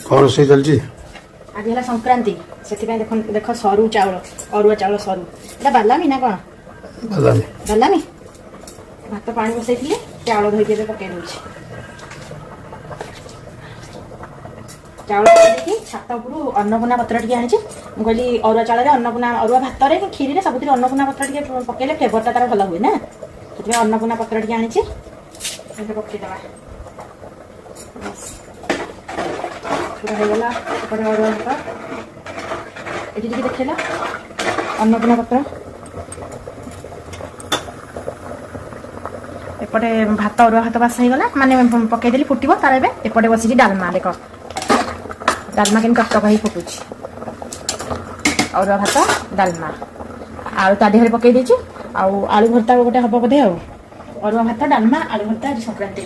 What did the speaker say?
कौन रोषेई चलती आज है संक्रांति से देख देख सरू चाउल अरुआ चाउल सरू एटा बालामी ना कौन बालामी भात पानी बसई थी चाउल धोई पकई दूसरी चाउल देखी छात उपरू अन्नपूर्णा पत्र टी आनी कहली अरुआ चाउल अन्नपूर्णा अरुआ भात खीरी सब अन्नपूर्णा पत्र टी पकड़े फ्लेवरटा तार भल हुए ना से अन्नपूर्णा पत्र टी आनी पकईदे पूरा होगा एपटे अरुआ भात ये देखला अन्नपूर्णा पत्र एपटे भात अरुआ भात बास होगा माने पकईदेली फुटब तार एपटे बस डालमा देख डालमा के टकटक फुटुची अरुआ भात डालमा आलू ता देहरे पकई देछु आलू भर्ता गोटे हम बोधे अरुआ भात डालमा आलू भर्ता संक्रांति।